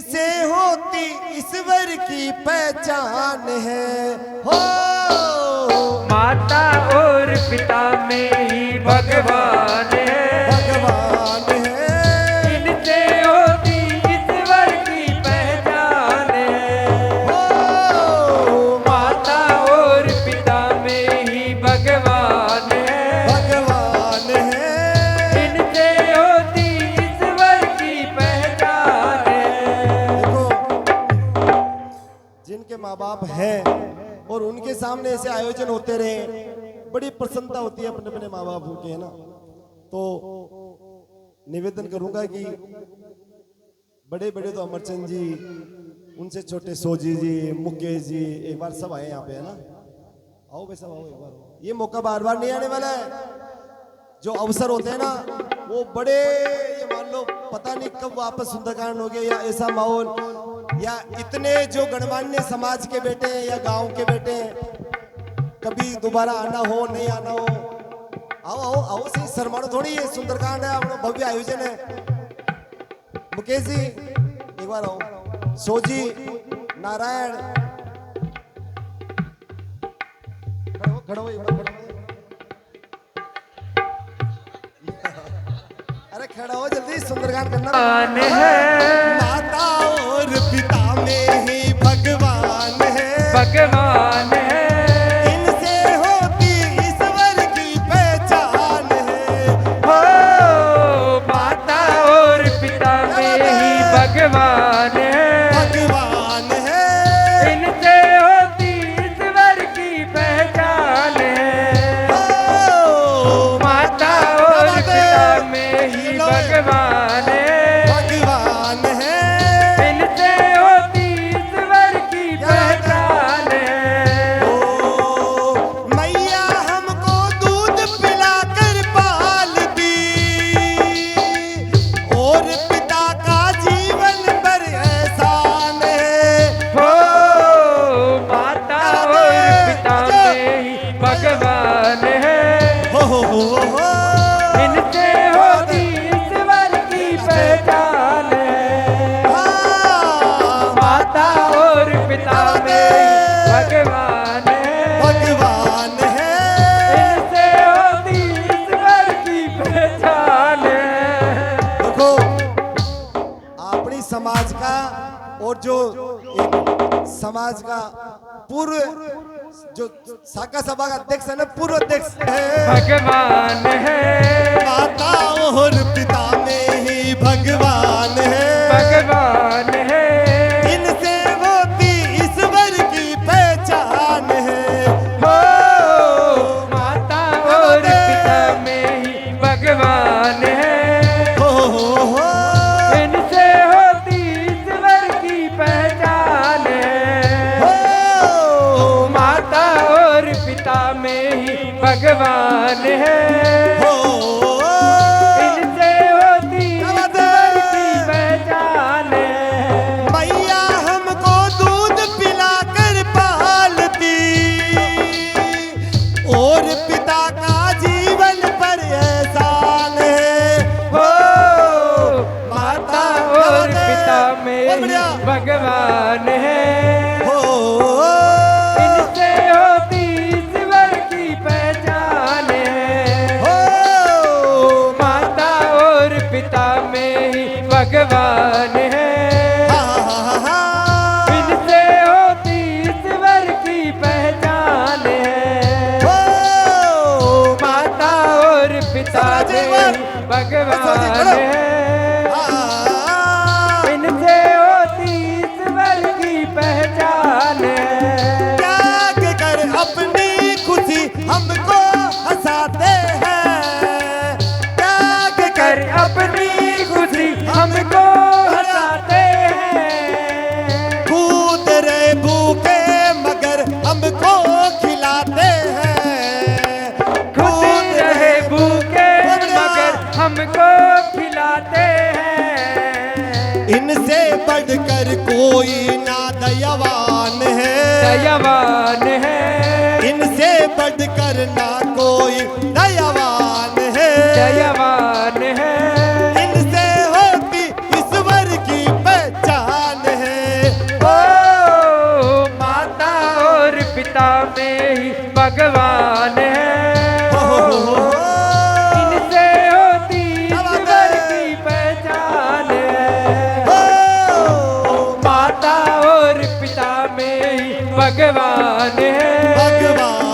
से होती ईश्वर की पहचान है हो। माता और पिता में ही भगवान है, भगवान है। इनसे होती ईश्वर की पहचान है हो माता और पिता में ही भगवान है, भगवान है। इनसे होती ईश्वर की पहचान है। देखो जिनके माँ बाप हैं और उनके सामने ऐसे आयोजन होते रहे, बड़ी प्रसन्नता होती है अपने अपने माँ बाप के, है ना। तो निवेदन करूंगा कि बड़े बड़े तो अमरचंद जी, उनसे छोटे सोजी जी, मुकेश जी, एक बार सब आए यहाँ पे, है ना। आओ भाई सब आओ, एक बार आओ। ये मौका बार बार नहीं आने वाला है। जो अवसर होते हैं ना वो बड़े, ये मान लो पता नहीं कब वापस सुंदरकांड हो गया या ऐसा माहौल, या इतने जो गणमान्य समाज के बेटे हैं या गांव के बेटे हैं, कभी दोबारा आना हो नहीं आना हो। आओ आओ आओ, सही शर्मानो थोड़ी, है सुंदरकांड है, अपना भव्य आयोजन है। मुकेश जी एक बार आओ, सोजी, नारायण, खड़ो खड़ो एक बार, खड़ो। अरे खड़ा हो जल्दी, सुंदरकांड करना है। माता और पिता में ही भगवान है, भगवान है, इनसे होती ईश्वर की पहचान है हो माता और पिता में ही भगवान है, भगवान है। इनसे होती ईश्वर की पहचान है ओ, माता और पिता में ही भगवान है, भगवान है। इनसे होती ईश्वर की पहचान है। ओ, मैया हमको दूध पिलाकर पालती और पिता का जीवन पर एहसान है हो माता और पिता में ही भगवान है, हो। इनसे होती ईश्वर की पहचान है हाँ, माता और पिता में ही भगवान है, भगवान है। इनसे होती ईश्वर की पहचान है। देखो अपनी समाज का और जो एक समाज का पूर्व जो शाखा सभा का अध्यक्ष है ना, पूर्व अध्यक्ष है भगवान है, माता और पिता में ही भगवान है, भगवान है, इनसे होती ईश्वर की पहचान है हो माता और पिता में ही भगवान है, हो। इनसे होती ईश्वर की पहचान है हो माता और पिता में ही भगवान है, हो इनसे होती ईश्वर की पहचान है। मैया हमको दूध पिलाकर पालती और पिता का जीवन पर एहसान है हो माता और पिता में ही भगवान है, हो इनसे होती ईश्वर की पहचान है हो माता और पिता में ही भगवान है, इनसे होती ईश्वर की पहचान है हो माता और पिता में ही भगवान है, इनसे होती ईश्वर की पहचान है। त्याग कर अपनी खुशी हमको हंसाते हैं, त्याग कर अपनी खुशी हमको हंसाते हैं, कूद रहे भूखे मगर हमको खिलाते हैं, खुद रहे भूखे मगर हमको खिलाते हैं, इनसे बढ़कर कोई ना दयावान है, दयावान है, इनसे बढ़कर ना कोई दयावान है, दयावान है, इनसे होती ईश्वर की पहचान भगवान है। भगवान